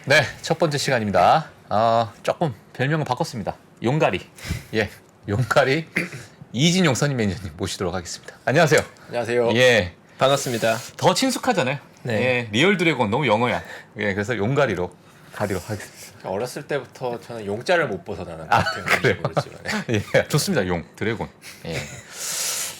네, 첫 번째 시간입니다. 조금 별명을 바꿨습니다. 용가리. 예, 용가리 이진용 선임 매니저님 모시도록 하겠습니다. 안녕하세요. 안녕하세요. 예, 반갑습니다. 더 친숙하잖아요. 네. 예, 리얼 드래곤 너무 영어야. 예, 그래서 용가리로 가도록 하겠습니다. 어렸을 때부터 저는 용자를 못 벗어나는 것 아, 같아요. 그래요? 모르지만. 예, 좋습니다. 용, 드래곤. 예,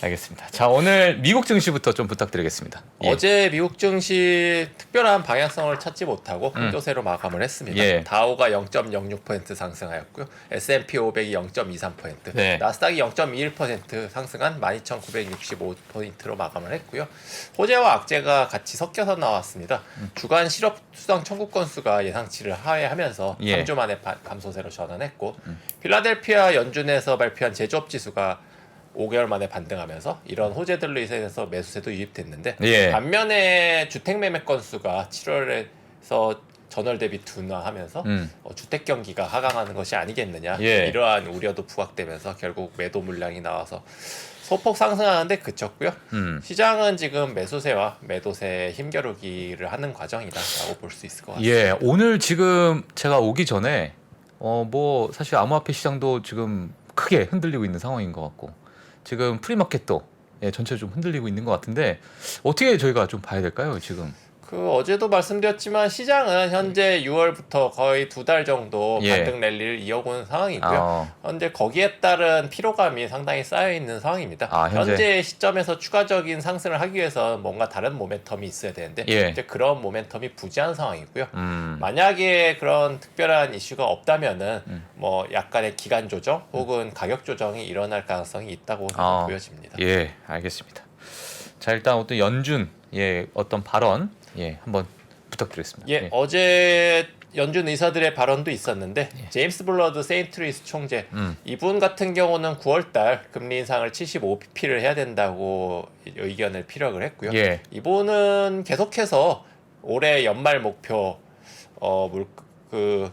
알겠습니다. 자, 오늘 미국 증시부터 좀 부탁드리겠습니다. 예. 어제 미국 증시 특별한 방향성을 찾지 못하고 흥조세로 마감을 했습니다. 예. 다우가 0.06% 상승하였고요. S&P 500이 0.23%, 네. 나스닥이 0.21% 상승한 12,965포인트로 마감을 했고요. 호재와 악재가 같이 섞여서 나왔습니다. 주간 실업수당 청구 건수가 예상치를 하회하면서 예. 3주 만에 감소세로 전환했고, 필라델피아 연준에서 발표한 제조업 지수가 5개월 만에 반등하면서 이런 호재들로 인해서 매수세도 유입됐는데, 예. 반면에 주택 매매 건수가 7월에서 전월 대비 둔화하면서 주택 경기가 하강하는 것이 아니겠느냐, 예. 이러한 우려도 부각되면서 결국 매도 물량이 나와서 소폭 상승하는데 그쳤고요. 시장은 지금 매수세와 매도세의 힘겨루기를 하는 과정이다라고 볼 수 있을 것 같습니다. 예, 오늘 지금 제가 오기 전에 뭐 사실 암호화폐 시장도 지금 크게 흔들리고 있는 상황인 것 같고, 지금 프리마켓도 전체로 좀 흔들리고 있는 것 같은데, 어떻게 저희가 좀 봐야 될까요, 지금? 어제도 말씀드렸지만 시장은 현재 6월부터 거의 2달 정도 예. 반등 랠리를 이어온 상황이고요. 현재 거기에 따른 피로감이 상당히 쌓여 있는 상황입니다. 현재 시점에서 추가적인 상승을 하기 위해서 뭔가 다른 모멘텀이 있어야 되는데, 예. 이제 그런 모멘텀이 부재한 상황이고요. 만약에 그런 특별한 이슈가 없다면은 뭐 약간의 기간 조정 혹은 가격 조정이 일어날 가능성이 있다고 보여집니다. 예, 알겠습니다. 자, 일단 어떤 연준 어떤 발언 한번 부탁드리겠습니다. 예, 어제 연준 의사들의 발언도 있었는데, 제임스 블러드 세인트루이스 총재 이분 같은 경우는 9월달 금리 인상을 75pp를 해야 된다고 의견을 피력을 했고요. 예. 이분은 계속해서 올해 연말 목표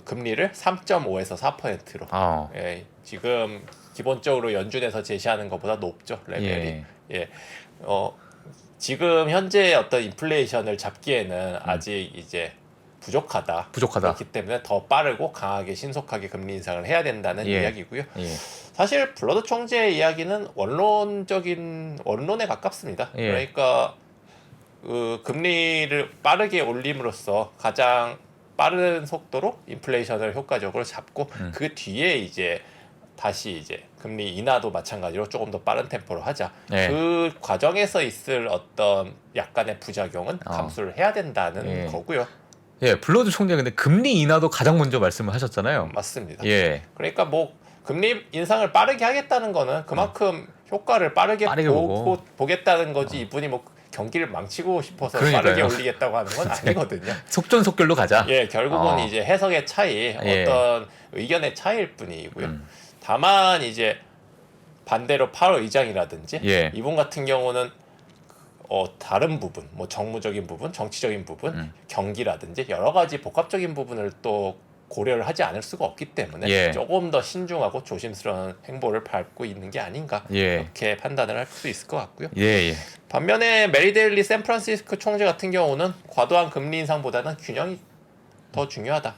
금리를 3.5에서 4%로 지금 기본적으로 연준에서 제시하는 것보다 높죠, 레벨이. 지금 현재 어떤 인플레이션을 잡기에는 아직 이제 부족하다. 그렇기 때문에 더 빠르고 강하게 신속하게 금리 인상을 해야 된다는 이야기고요. 사실 블러드 총재의 이야기는 원론에 가깝습니다. 그러니까 금리를 빠르게 올림으로써 가장 빠른 속도로 인플레이션을 효과적으로 잡고, 그 뒤에 이제 다시 이제 금리 인하도 마찬가지로 조금 더 빠른 템포로 하자. 그 과정에서 있을 어떤 약간의 부작용은 감수를 해야 된다는 거고요. 예, 블러드 총재 근데 금리 인하도 가장 먼저 말씀을 하셨잖아요. 맞습니다. 예. 그러니까 뭐 금리 인상을 빠르게 하겠다는 거는 그만큼 효과를 빠르게 보겠다는 거지, 이분이 뭐 경기를 망치고 싶어서 빠르게 올리겠다고 하는 건 아니거든요. 속전속결로 가자. 예, 결국은 이제 해석의 차이, 어떤 의견의 차이일 뿐이고요. 다만 이제 반대로 파월 의장이라든지 이분 같은 경우는 다른 부분, 뭐 정무적인 부분, 정치적인 부분, 경기라든지 여러 가지 복합적인 부분을 또 고려를 하지 않을 수가 없기 때문에 조금 더 신중하고 조심스러운 행보를 밟고 있는 게 아닌가, 이렇게 판단을 할 수 있을 것 같고요. 반면에 메리 데일리 샌프란시스코 총재 같은 경우는 과도한 금리 인상보다는 균형이 더 중요하다.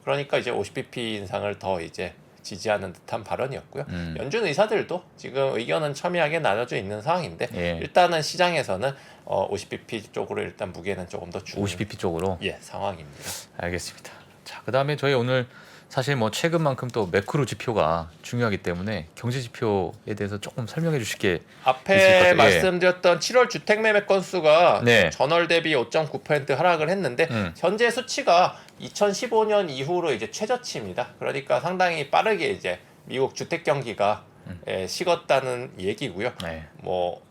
그러니까 이제 50bp 인상을 더 이제 지지하는 듯한 발언이었고요. 연준 의사들도 지금 의견은 첨예하게 나눠져 있는 상황인데, 일단은 시장에서는 50bp 쪽으로 일단 무게는 조금 더 주는 50bp 쪽으로 상황입니다. 알겠습니다. 자, 그다음에 저희 오늘 사실 뭐 최근만큼 또 매크로 지표가 중요하기 때문에 경제 지표에 대해서 조금 설명해 주실 게 앞에 말씀드렸던 7월 주택 매매 건수가 전월 대비 5.9% 하락을 했는데, 현재 수치가 2015년 이후로 이제 최저치입니다. 그러니까 상당히 빠르게 이제 미국 주택 경기가 식었다는 얘기고요. 뭐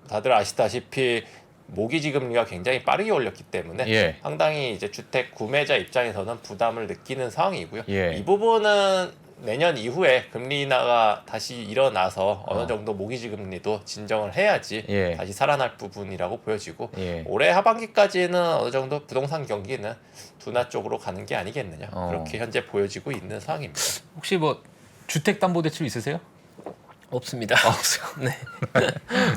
다들 아시다시피 모기지 금리가 굉장히 빠르게 올렸기 때문에 상당히 이제 주택 구매자 입장에서는 부담을 느끼는 상황이고요. 이 부분은 내년 이후에 금리 인하가 다시 일어나서 어느 정도 모기지 금리도 진정을 해야지 다시 살아날 부분이라고 보여지고, 올해 하반기까지는 어느 정도 부동산 경기는 둔화 쪽으로 가는 게 아니겠느냐, 그렇게 현재 보여지고 있는 상황입니다. 혹시 뭐 주택담보대출 있으세요? 없습니다. 없어요. 네.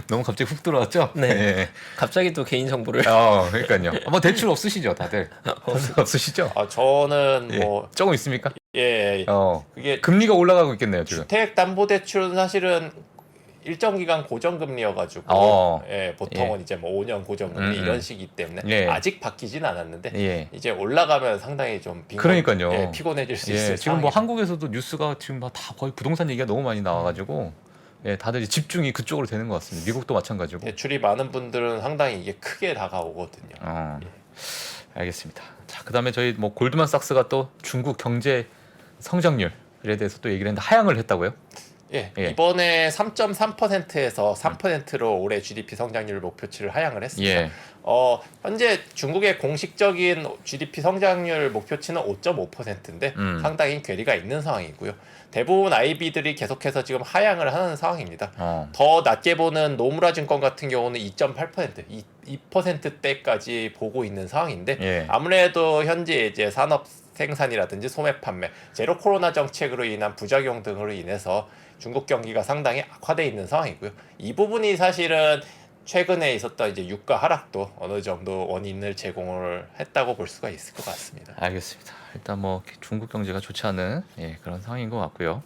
너무 갑자기 훅 들어왔죠? 네. 예. 갑자기 또 개인 정보를. 그러니까요. 뭐 대출 없으시죠, 다들? 없으시죠? 저는 예. 뭐 조금 있습니까? 예, 그게 금리가 올라가고 있겠네요, 지금. 주택담보대출은 사실은 일정 기간 고정금리여가지고 보통은 이제 뭐 5년 고정금리 이런 식이기 때문에 아직 바뀌진 않았는데 이제 올라가면 상당히 좀 그러니까요. 피곤해질 수 있어요. 지금 뭐 한국에서도 뉴스가 지금 다 거의 부동산 얘기가 너무 많이 나와가지고 다들 이제 집중이 그쪽으로 되는 것 같습니다. 미국도 마찬가지고. 대출이 많은 분들은 상당히 이게 크게 다가오거든요. 알겠습니다. 자, 그다음에 저희 뭐 골드만삭스가 또 중국 경제 성장률에 대해서 또 얘기를 했는데 하향을 했다고요? 이번에 3.3%에서 3%로 올해 GDP 성장률 목표치를 하향을 했습니다. 현재 중국의 공식적인 GDP 성장률 목표치는 5.5%인데 상당히 괴리가 있는 상황이고요. 대부분 IB들이 계속해서 지금 하향을 하는 상황입니다. 더 낮게 보는 노무라 증권 같은 경우는 2.8%, 2%대까지 보고 있는 상황인데 아무래도 현재 이제 산업 생산이라든지 소매 판매, 제로 코로나 정책으로 인한 부작용 등으로 인해서 중국 경기가 상당히 악화되어 있는 상황이고요. 이 부분이 사실은 최근에 있었던 이제 유가 하락도 어느 정도 원인을 제공을 했다고 볼 수가 있을 것 같습니다. 알겠습니다. 일단 뭐 중국 경제가 좋지 않은 그런 상황인 것 같고요.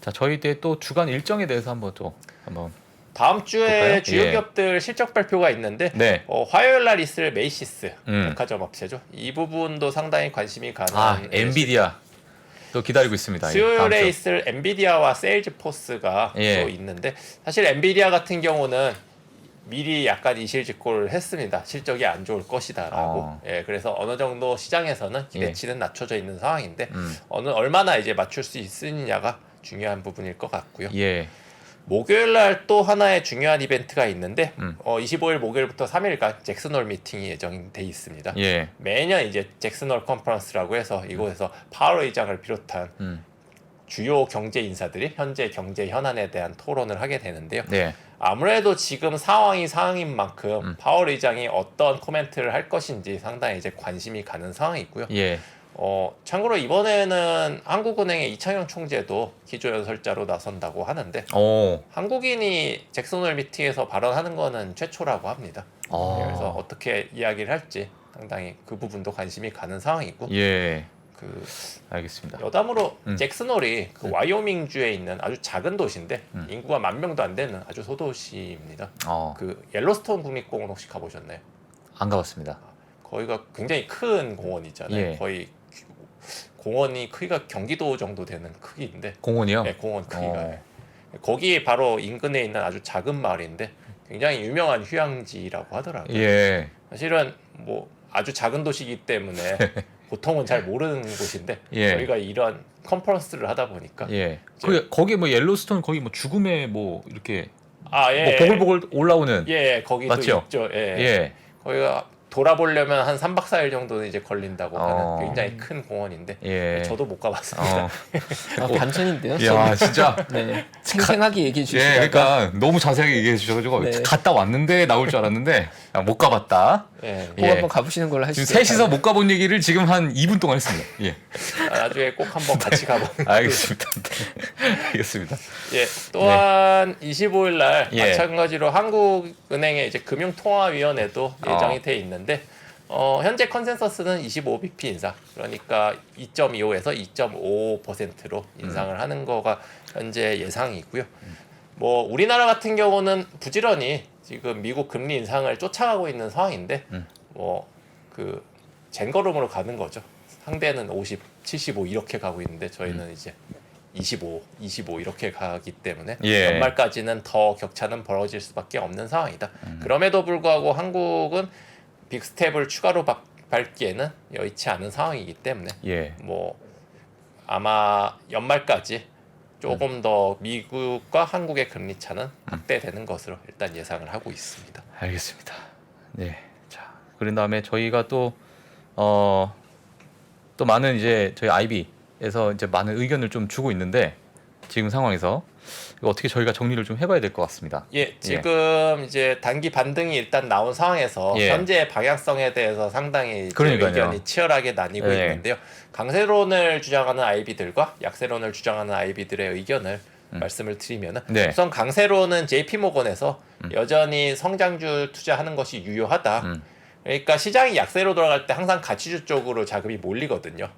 자, 저희 또 주간 일정에 대해서 한번 다음 주에 볼까요? 주요 기업들 실적 발표가 있는데 화요일 날 있을 메이시스 백화점 업체죠. 이 부분도 상당히 관심이 가는 엔비디아 또 기다리고 있습니다. 수요일에 있을 엔비디아와 세일즈포스가 또 있는데 사실 엔비디아 같은 경우는 미리 약간 이실직고를 했습니다. 실적이 안 좋을 것이다라고. 그래서 어느 정도 시장에서는 기대치는 낮춰져 있는 상황인데 얼마나 이제 맞출 수 있느냐가 중요한 부분일 것 같고요. 목요일 날 또 하나의 중요한 이벤트가 있는데 25일 목요일부터 3일간 잭슨홀 미팅이 예정돼 있습니다. 매년 이제 잭슨홀 컨퍼런스라고 해서 이곳에서 파월 의장을 비롯한 주요 경제 인사들이 현재 경제 현안에 대한 토론을 하게 되는데요. 아무래도 지금 상황인 만큼 파월 의장이 어떤 코멘트를 할 것인지 상당히 이제 관심이 가는 상황이고요. 참고로 이번에는 한국은행의 이창용 총재도 기조연설자로 나선다고 하는데 한국인이 잭슨홀 미팅에서 발언하는 거는 최초라고 합니다. 그래서 어떻게 이야기를 할지 상당히 그 부분도 관심이 가는 상황이고 알겠습니다. 여담으로 잭슨홀이 와이오밍주에 있는 아주 작은 도시인데 인구가 10,000명도 안 되는 아주 소도시입니다. 옐로스톤 국립공원 혹시 가보셨나요? 안 가봤습니다. 거기가 굉장히 큰 공원이잖아요. 거의 공원이 크기가 경기도 정도 되는 크기인데. 공원이요? 네, 공원 크기가. 거기 바로 인근에 있는 아주 작은 마을인데 굉장히 유명한 휴양지라고 하더라고요. 사실은 뭐 아주 작은 도시이기 때문에 보통은 잘 모르는 곳인데 저희가 이런 컨퍼런스를 하다 보니까 거기 뭐 옐로스톤 거기 뭐 죽음의 뭐 이렇게 뭐 보글보글 올라오는 거기도 맞죠? 있죠. 거기가 돌아보려면 한 3박 4일 정도는 이제 걸린다고 하는 굉장히 큰 공원인데 저도 못 가봤습니다. 반전인데요? 야, 진짜 생생하게 얘기해 주시다가 그러니까 너무 자세하게 얘기해 주셔가지고 갔다 왔는데 나올 줄 알았는데 못 가봤다. 꼭 한번 가보시는 걸로 하시죠. 지금 셋이서 못 가본 얘기를 지금 한 2분 동안 했습니다. 나중에 꼭 한번 같이 가보는 알겠습니다. 알겠습니다. 또한 25일 날 마찬가지로 한국은행의 이제 금융통화위원회도 예정이 돼 있는데 현재 컨센서스는 25bp 인상, 그러니까 2.25에서 2.5%로 인상을 하는 거가 현재 예상이고요. 뭐 우리나라 같은 경우는 부지런히 지금 미국 금리 인상을 쫓아가고 있는 상황인데 뭐 그 젠걸음으로 가는 거죠. 상대는 50, 75 이렇게 가고 있는데 저희는 이제 25 이렇게 가기 때문에 연말까지는 더 격차는 벌어질 수밖에 없는 상황이다. 그럼에도 불구하고 한국은 빅스텝을 추가로 밟기에는 여의치 않은 상황이기 때문에 뭐 아마 연말까지 조금 더 미국과 한국의 금리 차는 확대되는 것으로 일단 예상을 하고 있습니다. 알겠습니다. 자, 그런 다음에 저희가 또 많은 이제 저희 IB에서 이제 많은 의견을 좀 주고 있는데 지금 상황에서 이거 어떻게 저희가 정리를 좀 해봐야 될 것 같습니다. 지금 이제 단기 반등이 일단 나온 상황에서 현재 방향성에 대해서 상당히 의견이 치열하게 나뉘고 있는데요. 강세론을 주장하는 IB들과 약세론을 주장하는 IB들의 의견을 말씀을 드리면은 네. 우선 강세로는 JP모건에서 여전히 성장주 투자하는 것이 유효하다. 그러니까 시장이 약세로 돌아갈 때 항상 가치주 쪽으로 자금이 몰리거든요.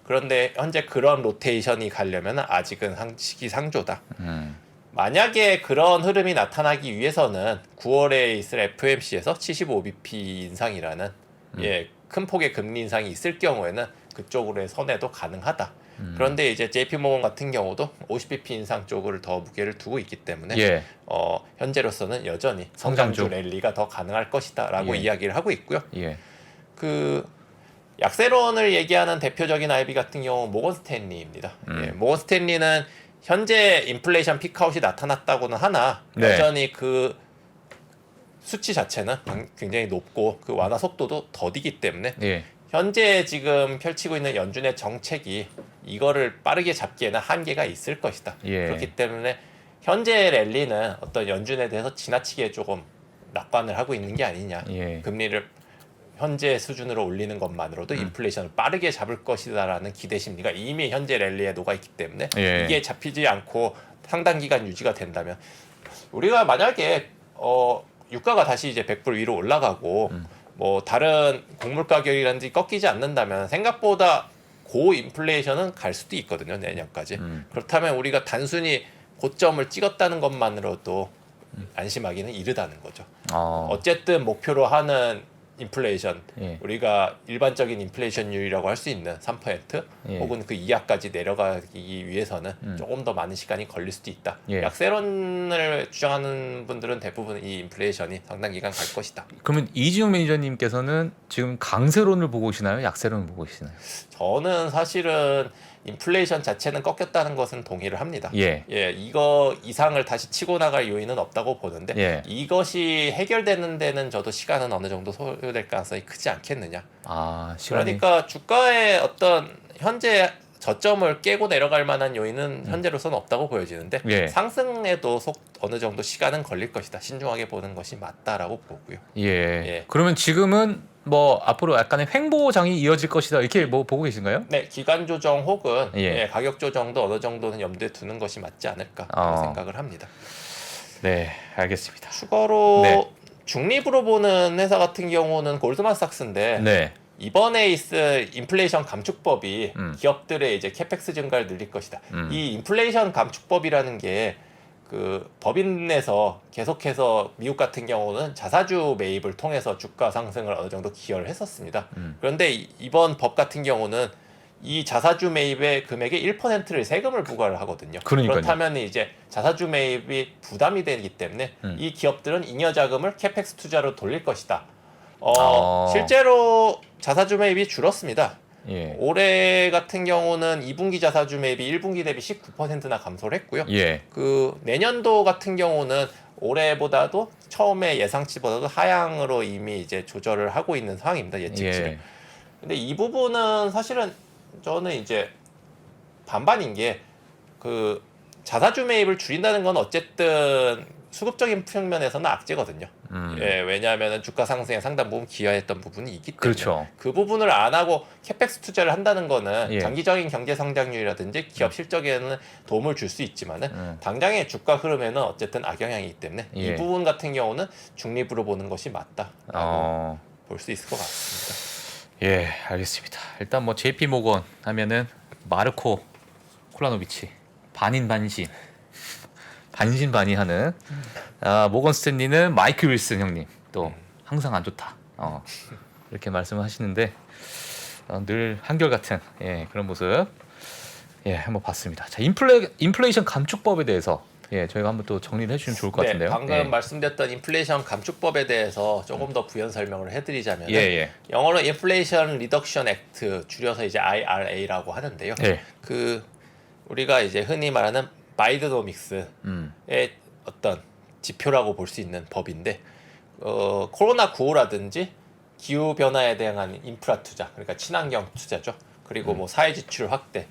그런데 현재 그런 로테이션이 가려면 아직은 시기상조다. 만약에 그런 흐름이 나타나기 위해서는 9월에 있을 FOMC에서 75bp 인상이라는 큰 폭의 금리 인상이 있을 경우에는 그쪽으로의 선회도 가능하다. 그런데 이제 JP모건 같은 경우도 50bp 인상 쪽을 더 무게를 두고 있기 때문에 현재로서는 여전히 성장주 랠리가 더 가능할 것이다라고 이야기를 하고 있고요. 그 약세론을 얘기하는 대표적인 IB 같은 경우 모건 스탠리입니다. 모건 스탠리는 현재 인플레이션 피크아웃이 나타났다고는 하나 여전히 그 수치 자체는 굉장히 높고 그 완화 속도도 더디기 때문에 현재 지금 펼치고 있는 연준의 정책이 이거를 빠르게 잡기에는 한계가 있을 것이다. 그렇기 때문에 현재 랠리는 어떤 연준에 대해서 지나치게 조금 낙관을 하고 있는 게 아니냐. 금리를 현재 수준으로 올리는 것만으로도 인플레이션을 빠르게 잡을 것이다라는 기대 심리가 이미 현재 랠리에 녹아있기 때문에 이게 잡히지 않고 상당 기간 유지가 된다면 우리가 만약에 유가가 다시 이제 100불 위로 올라가고 뭐 다른 곡물 가격이라든지 꺾이지 않는다면 생각보다 고 인플레이션은 갈 수도 있거든요. 내년까지. 그렇다면 우리가 단순히 고점을 찍었다는 것만으로도 안심하기는 이르다는 거죠. 어쨌든 목표로 하는 인플레이션 우리가 일반적인 인플레이션율이라고 할 수 있는 3% 혹은 그 이하까지 내려가기 위해서는 조금 더 많은 시간이 걸릴 수도 있다. 약세론을 주장하는 분들은 대부분 이 인플레이션이 상당 기간 갈 것이다. 그러면 이지용 매니저님께서는 지금 강세론을 보고 계시나요? 약세론을 보고 계시나요? 저는 사실은 인플레이션 자체는 꺾였다는 것은 동의를 합니다. 이거 이상을 다시 치고 나갈 요인은 없다고 보는데 이것이 해결되는 데는 저도 시간은 어느 정도 소요될 가능성이 크지 않겠느냐. 그러니까 주가의 어떤 현재 저점을 깨고 내려갈 만한 요인은 현재로서는 없다고 보여지는데 상승에도 어느 정도 시간은 걸릴 것이다. 신중하게 보는 것이 맞다라고 보고요. 그러면 지금은 뭐 앞으로 약간의 횡보장이 이어질 것이다 이렇게 뭐 보고 계신가요? 네, 기간 조정 혹은 가격 조정도 어느 정도는 염두에 두는 것이 맞지 않을까 생각을 합니다. 네, 알겠습니다. 추가로 중립으로 보는 회사 같은 경우는 골드만삭스인데 이번에 있을 인플레이션 감축법이 기업들의 이제 캐펙스 증가를 늘릴 것이다. 이 인플레이션 감축법이라는 게 그 법인에서 계속해서 미국 같은 경우는 자사주 매입을 통해서 주가 상승을 어느 정도 기여를 했었습니다. 그런데 이번 법 같은 경우는 이 자사주 매입의 금액의 1%를 세금을 부과를 하거든요. 그렇다면 이제 자사주 매입이 부담이 되기 때문에 이 기업들은 잉여 자금을 캐펙스 투자로 돌릴 것이다. 실제로 자사주 매입이 줄었습니다. 올해 같은 경우는 2분기 자사주 매입이 1분기 대비 19%나 감소를 했고요. 그 내년도 같은 경우는 올해보다도 처음에 예상치보다도 하향으로 이미 이제 조절을 하고 있는 상황입니다. 예측치를. 근데 이 부분은 사실은 저는 이제 반반인 게 그 자사주 매입을 줄인다는 건 어쨌든 수급적인 측면에서는 악재거든요. 왜냐하면 주가 상승에 상당 부분 기여했던 부분이 있기 때문에 그 부분을 안 하고 캐펙스 투자를 한다는 거는 장기적인 경제 성장률이라든지 기업 실적에는 도움을 줄 수 있지만은 당장의 주가 흐름에는 어쨌든 악영향이기 때문에 이 부분 같은 경우는 중립으로 보는 것이 맞다라고 볼 수 있을 것 같습니다. 알겠습니다. 일단 뭐 JP 모건 하면은 마르코 콜라노비치 반인반신 반신반의하는 모건 스탠리는 마이클 윌슨 형님 또 항상 안 좋다 이렇게 말씀을 하시는데 늘 한결같은 그런 모습 한번 봤습니다. 자 인플레이션 감축법에 대해서 저희가 한번 또 정리를 해주시면 좋을 것 같은데요. 방금 말씀드렸던 인플레이션 감축법에 대해서 조금 더 부연 설명을 해드리자면 영어로 인플레이션 리덕션 액트 줄여서 이제 IRA라고 하는데요. 그 우리가 이제 흔히 말하는 바이드노믹스의 어떤 지표라고 볼 수 있는 법인데 코로나19라든지 기후 변화에 대한 인프라 투자, 그러니까 친환경 투자죠. 그리고 뭐 사회 지출 확대,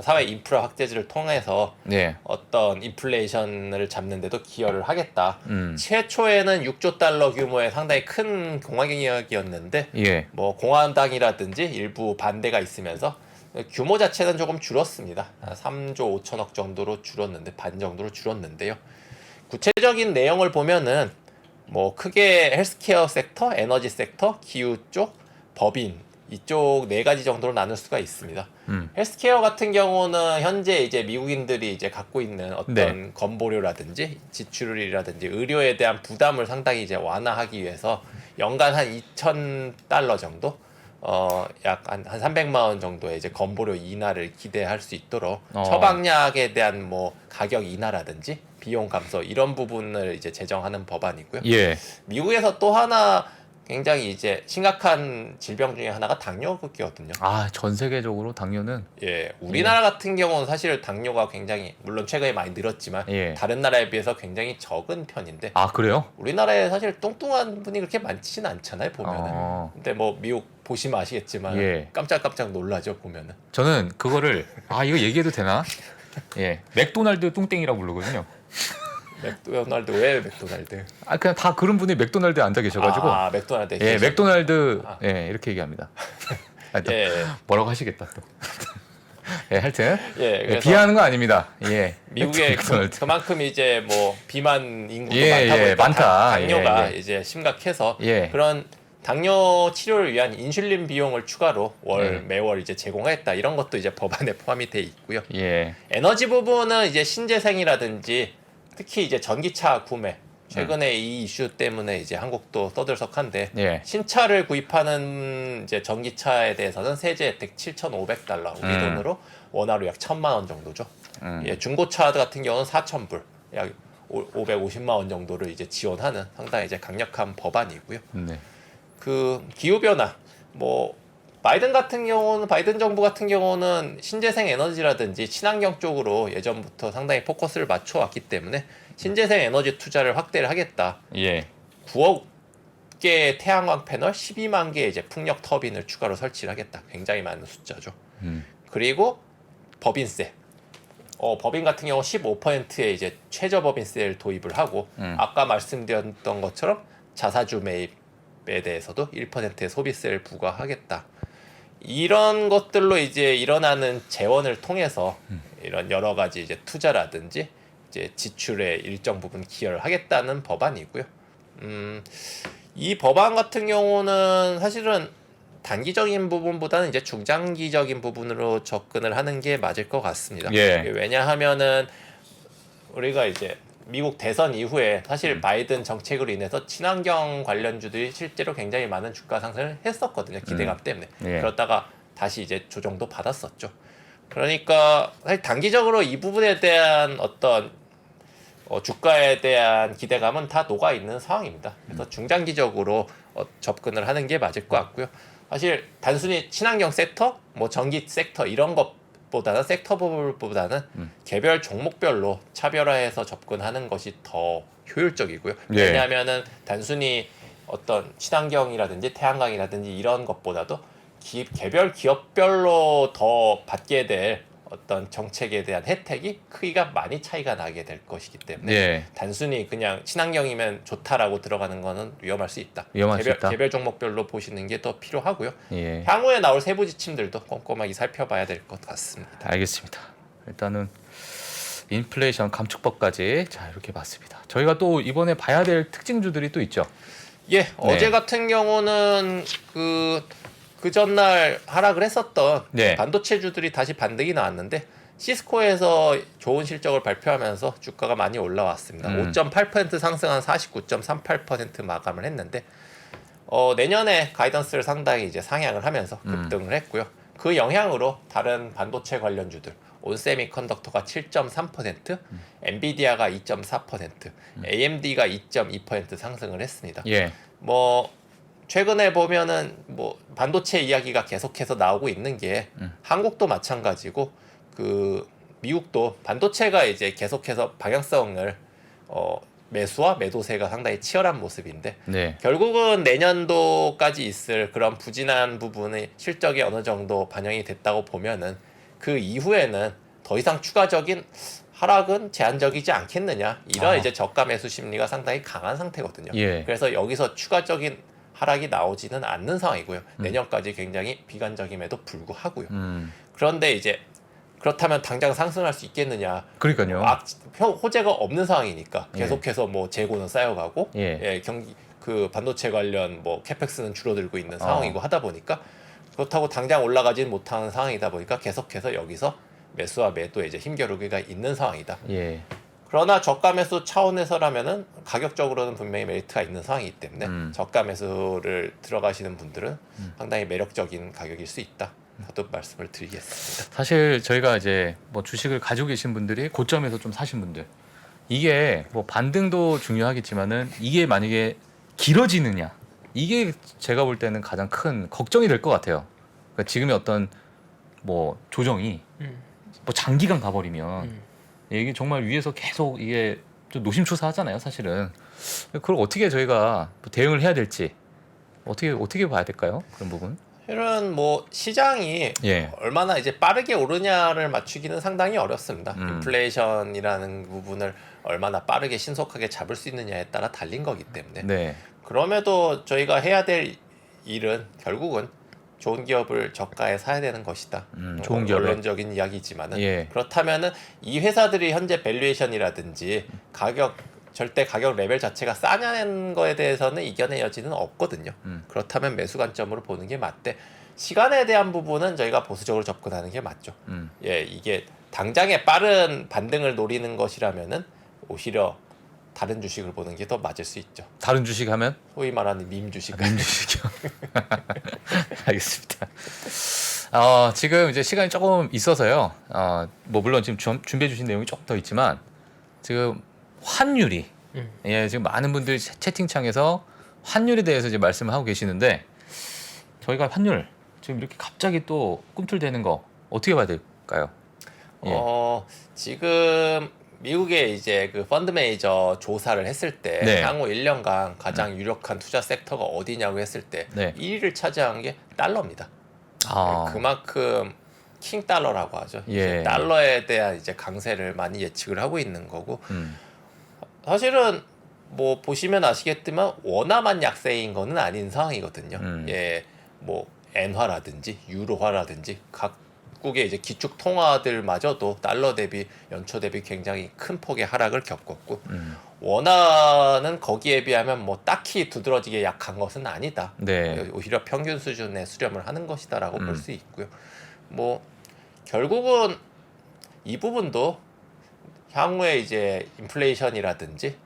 사회 인프라 확대를 통해서 어떤 인플레이션을 잡는 데도 기여를 하겠다. 최초에는 6조 달러 규모의 상당히 큰 공화경이었는데 뭐 공화당이라든지 일부 반대가 있으면서 규모 자체는 조금 줄었습니다. 3조 5천억 정도로 줄었는데 반 정도로 줄었는데요. 구체적인 내용을 보면은 뭐 크게 헬스케어 섹터, 에너지 섹터, 기후 쪽, 법인 이쪽 네 가지 정도로 나눌 수가 있습니다. 헬스케어 같은 경우는 현재 이제 미국인들이 이제 갖고 있는 어떤 건보료라든지 지출이라든지 의료에 대한 부담을 상당히 이제 완화하기 위해서 연간 한 2,000달러 정도 약 한 300만 원 정도의 이제 건보료 인하를 기대할 수 있도록 처방약에 대한 뭐 가격 인하라든지 비용 감소 이런 부분을 이제 제정하는 법안이고요. 예. 미국에서 또 하나 굉장히 이제 심각한 질병 중에 하나가 당뇨거든요. 아, 전 세계적으로 당뇨는 예, 우리나라 같은 경우는 사실 당뇨가 굉장히 물론 최근에 많이 늘었지만 예. 다른 나라에 비해서 굉장히 적은 편인데 아, 그래요? 우리나라에 사실 뚱뚱한 분이 그렇게 많지는 않잖아요 보면은. 근데 뭐 미국 보시면 아시겠지만 예. 깜짝깜짝 놀라죠 보면은. 저는 그거를 이거 얘기해도 되나? 예. 맥도날드 뚱땡이라고 부르거든요. 맥도날드 왜 맥도날드? 그냥 다 그런 분이 맥도날드에 앉아 계셔가지고. 맥도날드. 예, 맥도날드. 예, 이렇게 얘기합니다. 또 예. 뭐라고 하시겠다 또. 예, 하여튼. 예, 그래서 비하하는 거 아닙니다. 예. 미국에 맥도날드. 그만큼 이제 뭐 비만 인구도 예, 많다고 예, 해서 많다. 당뇨가 예, 예. 이제 심각해서 예. 그런 당뇨 치료를 위한 인슐린 비용을 추가로 매월 이제 제공하겠다 이런 것도 이제 법안에 포함이 돼 있고요. 예. 에너지 부분은 이제 신재생이라든지 특히 이제 전기차 구매 최근에 이 이슈 때문에 이제 한국도 떠들썩한데 예. 신차를 구입하는 이제 전기차에 대해서는 세제 혜택 7,500달러 우리 돈으로 원화로 약 1,000만 원 정도죠. 예, 중고차 같은 경우는 4,000불 약 550만 원 정도를 이제 지원하는 상당히 이제 강력한 법안이고요. 네. 그 기후 변화 뭐 바이든 정부 같은 경우는 신재생 에너지라든지 친환경 쪽으로 예전부터 상당히 포커스를 맞춰 왔기 때문에 신재생 에너지 투자를 확대를 하겠다. 예. 9억 개의 태양광 패널, 12만 개의 이제 풍력 터빈을 추가로 설치를 하겠다. 굉장히 많은 숫자죠. 그리고 법인세. 법인 같은 경우 15%의 이제 최저 법인세를 도입을 하고 아까 말씀드렸던 것처럼 자사주 매입에 대해서도 1%의 소비세를 부과하겠다. 이런 것들로 이제 일어나는 재원을 통해서 이런 여러 가지 이제 투자라든지 이제 지출의 일정 부분 기여를 하겠다는 법안이고요. 이 법안 같은 경우는 사실은 단기적인 부분보다는 이제 중장기적인 부분으로 접근을 하는 게 맞을 것 같습니다. 예. 왜냐하면은 우리가 이제 미국 대선 이후에 사실 바이든 정책으로 인해서 친환경 관련주들이 실제로 굉장히 많은 주가 상승을 했었거든요. 기대감 때문에. 예. 그러다가 다시 이제 조정도 받았었죠. 그러니까 사실 단기적으로 이 부분에 대한 어떤 주가에 대한 기대감은 다 녹아 있는 상황입니다. 그래서 중장기적으로 접근을 하는 게 맞을 것 같고요. 사실 단순히 친환경 섹터, 뭐 전기 섹터 이런 것보다는 섹터보다는 개별 종목별로 차별화해서 접근하는 것이 더 효율적이고요. 예. 왜냐하면은 단순히 어떤 친환경이라든지 태양광이라든지 이런 것보다도 개별 기업별로 더 받게 될 어떤 정책에 대한 혜택이 크기가 많이 차이가 나게 될 것이기 때문에 예. 단순히 그냥 친환경이면 좋다라고 들어가는 거는 위험할 수 있다. 위험할 수 있다. 개별 종목별로 보시는 게 더 필요하고요. 예. 향후에 나올 세부 지침들도 꼼꼼하게 살펴봐야 될 것 같습니다. 알겠습니다. 일단은 인플레이션 감축법까지 자 이렇게 봤습니다. 저희가 또 이번에 봐야 될 특징주들이 또 있죠. 예, 어제 같은 경우는 그 전날 하락을 했었던 네. 반도체주들이 다시 반등이 나왔는데 시스코에서 좋은 실적을 발표하면서 주가가 많이 올라왔습니다. 5.8% 상승한 49.38% 마감을 했는데 내년에 가이던스를 상당히 이제 상향을 하면서 급등을 했고요. 그 영향으로 다른 반도체 관련주들 온세미컨덕터가 7.3%, 엔비디아가 2.4%, AMD가 2.2% 상승을 했습니다. 예. 뭐 최근에 보면은 뭐 반도체 이야기가 계속해서 나오고 있는 게 한국도 마찬가지고 그 미국도 반도체가 이제 계속해서 방향성을 매수와 매도세가 상당히 치열한 모습인데 네. 결국은 내년도까지 있을 그런 부진한 부분의 실적이 어느 정도 반영이 됐다고 보면은 그 이후에는 더 이상 추가적인 하락은 제한적이지 않겠느냐 이런 이제 저가 매수 심리가 상당히 강한 상태거든요. 예. 그래서 여기서 추가적인 하락이 나오지는 않는 상황이고요. 내년까지 굉장히 비관적임에도 불구하고요. 그런데 이제 그렇다면 당장 상승할 수 있겠느냐? 그러니까요. 호재가 없는 상황이니까 계속해서 뭐 재고는 쌓여가고 경기 그 반도체 관련 뭐 캐펙스는 줄어들고 있는 상황이고 하다 보니까 그렇다고 당장 올라가지는 못하는 상황이다 보니까 계속해서 여기서 매수와 매도에 이제 힘겨루기가 있는 상황이다. 그러나 저가 매수 차원에서라면은 가격적으로는 분명히 메리트가 있는 상황이기 때문에 저가 매수를 들어가시는 분들은 상당히 매력적인 가격일 수 있다. 거듭 말씀을 드리겠습니다. 사실 저희가 이제 뭐 주식을 가지고 계신 분들이 고점에서 좀 사신 분들, 이게 뭐 반등도 중요하겠지만은 이게 만약에 길어지느냐, 이게 제가 볼 때는 가장 큰 걱정이 될 것 같아요. 그러니까 지금의 어떤 뭐 조정이 뭐 장기간 가버리면 이게 정말 위에서 계속 이게 좀 노심초사하잖아요, 사실은. 그걸 어떻게 저희가 대응을 해야 될지 어떻게 봐야 될까요? 그런 부분? 실은 뭐 시장이 얼마나 이제 빠르게 오르냐를 맞추기는 상당히 어렵습니다. 인플레이션이라는 부분을 얼마나 빠르게 신속하게 잡을 수 있느냐에 따라 달린 거기 때문에. 그럼에도 저희가 해야 될 일은 결국은 좋은 기업을 저가에 사야 되는 것이다. 좋은 기업을. 원론적인 이야기지만은 그렇다면은 이 회사들이 현재 밸류에이션이라든지 절대 가격 레벨 자체가 싸냐는 거에 대해서는 이견의 여지는 없거든요. 그렇다면 매수 관점으로 보는 게 맞대. 시간에 대한 부분은 저희가 보수적으로 접근하는 게 맞죠. 이게 당장의 빠른 반등을 노리는 것이라면은 오히려 다른 주식을 보는 게 더 맞을 수 있죠. 다른 주식 하면? 소위 말하는 밈 주식. 밈 주식이요. 알겠습니다. 지금 이제 시간이 조금 있어서요. 뭐 물론 지금 준비해 주신 내용이 조금 더 있지만 지금 환율이 지금 많은 분들이 채팅창에서 환율에 대해서 이제 말씀을 하고 계시는데 저희가 환율 지금 이렇게 갑자기 또 꿈틀대는 거 어떻게 봐야 될까요? 지금 미국의 이제 그 펀드 매니저 조사를 했을 때 향후 1년간 가장 유력한 투자 섹터가 어디냐고 했을 때 1위를 차지한 게 달러입니다. 그만큼 킹 달러라고 하죠. 달러에 대한 이제 강세를 많이 예측을 하고 있는 거고 사실은 뭐 보시면 아시겠지만 원화만 약세인 거는 아닌 상황이거든요. 뭐 엔화라든지 유로화라든지 각국의 이제 기축 통화들마저도 달러 대비 연초 대비 굉장히 큰 폭의 하락을 겪었고 원화는 거기에 비하면 뭐 딱히 두드러지게 약한 것은 아니다. 오히려 평균 수준의 수렴을 하는 것이다라고 볼 수 있고요. 뭐 결국은 이 부분도 향후에 이제 인플레이션이라든지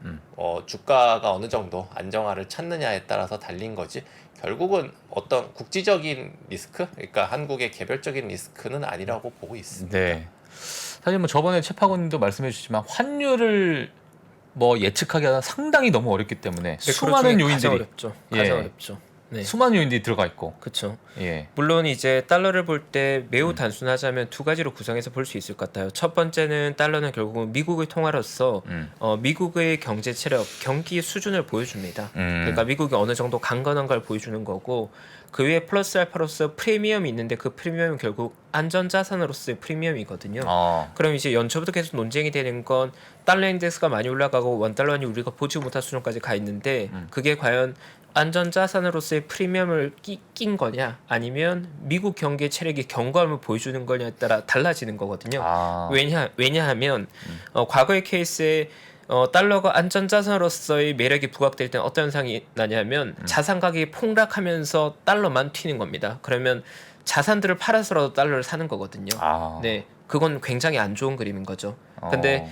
주가가 어느 정도 안정화를 찾느냐에 따라서 달린 거지 결국은 어떤 국지적인 리스크, 그러니까 한국의 개별적인 리스크는 아니라고 보고 있습니다. 사실 뭐 저번에 최파고님도 말씀해 주시지만 환율을 뭐 예측하기가 상당히 너무 어렵기 때문에 수많은 요인들이 가장 어렵죠. 수많은 요인들이 들어가 있고. 그렇죠. 물론 이제 달러를 볼 때 매우 단순하자면 두 가지로 구성해서 볼 수 있을 것 같아요. 첫 번째는 달러는 결국은 미국의 통화로서 미국의 경제 체력, 경기 수준을 보여줍니다. 그러니까 미국이 어느 정도 강건한 걸 보여주는 거고 그 위에 플러스 알파로서 프리미엄이 있는데 그 프리미엄은 결국 안전자산으로서의 프리미엄이거든요. 그럼 이제 연초부터 계속 논쟁이 되는 건 달러 인덱스가 많이 올라가고 원달러니 우리가 보지 못할 수준까지 가 있는데 그게 과연 안전자산으로서의 프리미엄을 낀 거냐 아니면 미국 경기 체력이 견고함을 보여주는 거냐에 따라 달라지는 거거든요. 왜냐하면 과거의 케이스에 달러가 안전자산으로서의 매력이 부각될 때는 어떤 현상이 나냐면 자산 가격이 폭락하면서 달러만 튀는 겁니다. 그러면 자산들을 팔아서라도 달러를 사는 거거든요. 그건 굉장히 안 좋은 그림인 거죠. 근데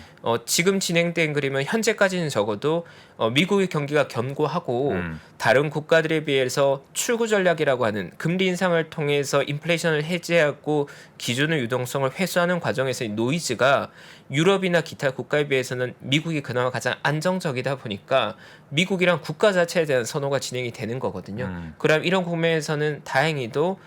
지금 진행된 그림은 현재까지는 적어도 미국의 경기가 견고하고 다른 국가들에 비해서 출구 전략이라고 하는 금리 인상을 통해서 인플레이션을 해제하고 기존의 유동성을 회수하는 과정에서의 노이즈가 유럽이나 기타 국가에 비해서는 미국이 그나마 가장 안정적이다 보니까 미국이란 국가 자체에 대한 선호가 진행이 되는 거거든요. 그럼 이런 국면에서는 다행히도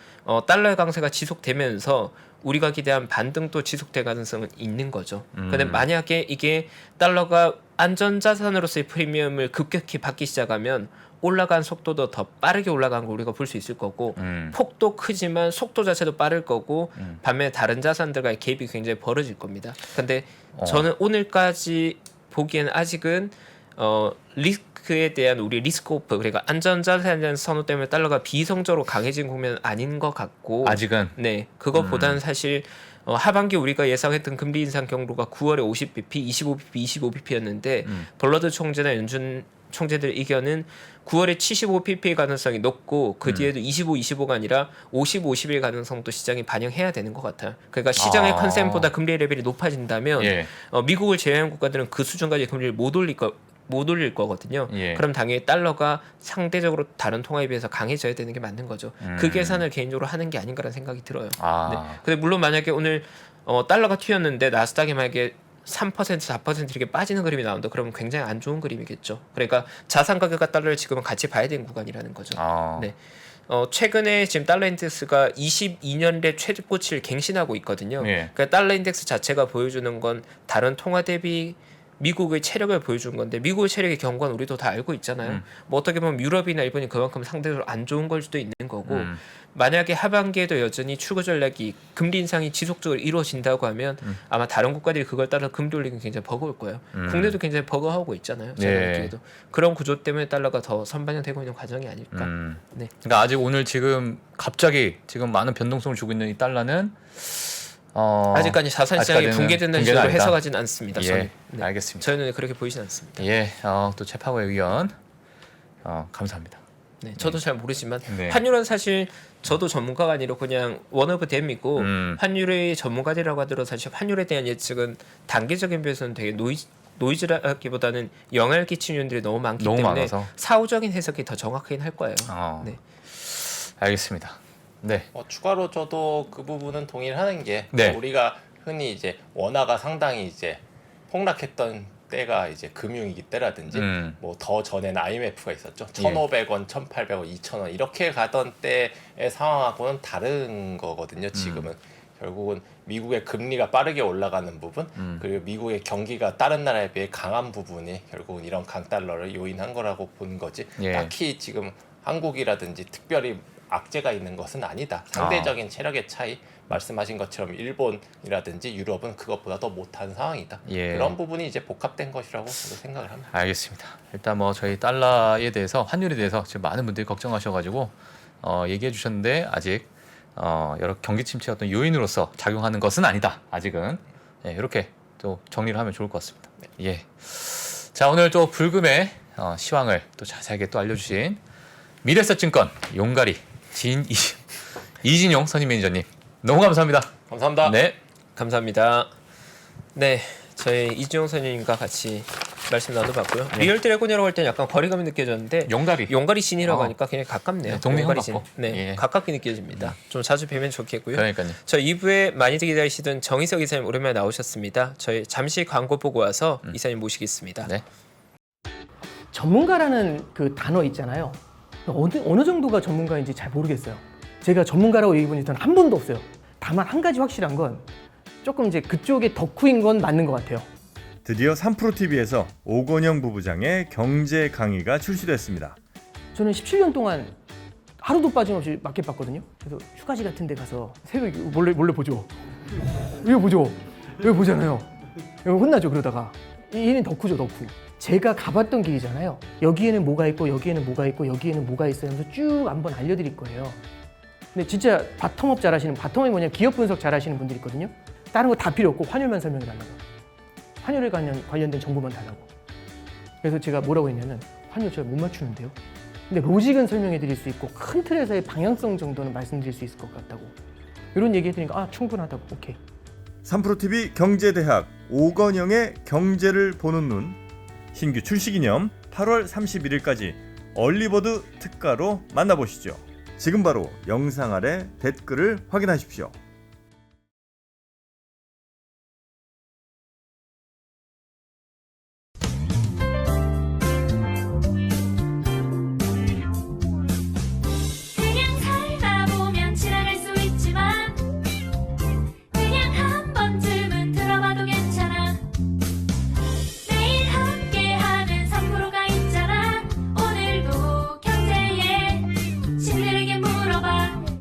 달러의 강세가 지속되면서 우리가 기대한 반등도 지속될 가능성은 있는 거죠. 근데 만약에 이게 달러가 안전자산으로서의 프리미엄을 급격히 받기 시작하면 올라간 속도도 더 빠르게 올라간 걸 우리가 볼 수 있을 거고 폭도 크지만 속도 자체도 빠를 거고 반면에 다른 자산들과의 갭이 굉장히 벌어질 겁니다. 근데 저는 오늘까지 보기에는 아직은 리스크에 대한 우리 리스크 오프 그러니까 안전자산에 대한 선호 때문에 달러가 비이성적으로 강해진 국면은 아닌 것 같고 아직은 네 그것보다는 사실 하반기 우리가 예상했던 금리 인상 경로가 9월에 50bp, 25bp, 25bp였는데 벌러드 총재나 연준 총재들 의견은 9월에 75pp의 가능성이 높고 그 뒤에도 25, 25가 아니라 50, 50일 가능성도 시장이 반영해야 되는 것 같아요. 그러니까 시장의 컨센보다 금리 레벨이 높아진다면 예. 미국을 제외한 국가들은 그 수준까지 금리를 못 올릴 거거든요. 예. 그럼 당연히 달러가 상대적으로 다른 통화에 비해서 강해져야 되는 게 맞는 거죠. 그 계산을 개인적으로 하는 게 아닌가라는 생각이 들어요. 네. 근데 물론 만약에 오늘 달러가 튀었는데 나스닥이 만약에 3%, 4% 이렇게 빠지는 그림이 나온다. 그러면 굉장히 안 좋은 그림이겠죠. 그러니까 자산 가격과 달러를 지금은 같이 봐야 되는 구간이라는 거죠. 네. 최근에 지금 달러 인덱스가 22년대 최고치를 갱신하고 있거든요. 예. 그러니까 달러 인덱스 자체가 보여주는 건 다른 통화 대비 미국의 체력을 보여주는 건데 미국의 체력의 경과는 우리도 다 알고 있잖아요. 뭐 어떻게 보면 유럽이나 일본이 그만큼 상대적으로 안 좋은 걸 수도 있는 거고 만약에 하반기에도 여전히 출구 전략이 금리 인상이 지속적으로 이루어진다고 하면 아마 다른 국가들이 그걸 따라 금리 올리는 게 굉장히 버거울 거예요. 국내도 굉장히 버거워하고 있잖아요. 제가 느끼기도. 그런 구조 때문에 달러가 더 선반영되고 있는 과정이 아닐까. 네. 그러니까 아직 오늘 지금 갑자기 지금 많은 변동성을 주고 있는 이 달러는 아직까지 자산 시장이 붕괴된다는 식으로 해석하지는 않습니다. 예, 저는. 네. 알겠습니다. 저희는 그렇게 보이진 않습니다. 예, 또 최파고의 의견 감사합니다. 네, 저도 잘 모르지만 네. 환율은 사실 저도 전문가가 아니라 그냥 원오브 댐이고 환율의 전문가들이라고 하더라도 사실 환율에 대한 예측은 단기적인 배에서는 되게 노이즈라기보다는 영향을 끼치는 요인들이 너무 많기 때문에 많아서. 사후적인 해석이 더 정확하긴 할 거예요. 네. 알겠습니다. 네. 추가로 저도 그 부분은 동의를 하는 게 네. 우리가 흔히 이제 원화가 상당히 이제 폭락했던 때가 이제 금융위기 때라든지 뭐 더 전에는 IMF가 있었죠. 1,500원, 1,800원, 2,000원 이렇게 가던 때의 상황하고는 다른 거거든요. 지금은 결국은 미국의 금리가 빠르게 올라가는 부분 그리고 미국의 경기가 다른 나라에 비해 강한 부분이 결국은 이런 강달러를 요인한 거라고 보는 거지. 딱히 지금 한국이라든지 특별히 악재가 있는 것은 아니다. 상대적인 체력의 차이 말씀하신 것처럼 일본이라든지 유럽은 그것보다 더 못한 상황이다. 그런 부분이 이제 복합된 것이라고 저도 생각을 합니다. 알겠습니다. 일단 뭐 저희 달러에 대해서 환율에 대해서 지금 많은 분들이 걱정하셔가지고 얘기해 주셨는데 아직 여러 경기 침체 어떤 요인으로서 작용하는 것은 아니다. 아직은 이렇게 또 정리를 하면 좋을 것 같습니다. 예. 자 오늘 또 불금의 시황을 또 자세하게 또 알려주신 미래에셋증권 용가리 이진용 선임 매니저님 너무 감사합니다. 감사합니다. 네, 감사합니다. 네, 저희 이준용 선생님과 같이 말씀 나눠봤고요. 리얼 드래곤이라고 할 때는 약간 거리감이 느껴졌는데 용가리 신이라고 하니까 그냥 가깝네요. 동네 용가리 신. 가깝고. 네, 가깝게 느껴집니다. 좀 자주 뵈면 좋겠고요. 그러니까요. 저 2부에 많이들 기다리시던 정희석 이사님 오랜만에 나오셨습니다. 저희 잠시 광고 보고 와서 이사님 모시겠습니다. 네. 전문가라는 그 단어 있잖아요. 어느 정도가 전문가인지 잘 모르겠어요. 제가 전문가라고 얘기해 본 적은 한 번도 없어요. 다만 한 가지 확실한 건 조금 이제 그쪽의 덕후인 건 맞는 것 같아요. 드디어 3프로TV에서 오건영 부부장의 경제 강의가 출시됐습니다. 저는 17년 동안 하루도 빠짐없이 마켓 봤거든요. 그래서 휴가지 같은 데 가서 새벽에 몰래 보죠. 이거 보죠. 이거 보잖아요. 이거 혼나죠 그러다가. 얘는 덕후죠 덕후. 제가 가봤던 길이잖아요. 여기에는 뭐가 있고 여기에는 뭐가 있고 여기에는 뭐가 있어요 하면서 쭉 한번 알려드릴 거예요. 근데 진짜 바텀업 잘하시는, 바텀업이 뭐냐, 기업 분석 잘하시는 분들이 있거든요. 다른 거 다 필요 없고 환율만 설명해 달라고. 환율에 관련된 정보만 달라고. 그래서 제가 뭐라고 했냐면 환율 제가 못 맞추는데요. 근데 로직은 설명해 드릴 수 있고 큰 틀에서의 방향성 정도는 말씀드릴 수 있을 것 같다고. 이런 얘기 해드리니까 충분하다고. 오케이. 3프로TV 경제대학 오건영의 경제를 보는 눈 신규 출시 기념 8월 31일까지 얼리버드 특가로 만나보시죠. 지금 바로 영상 아래 댓글을 확인하십시오.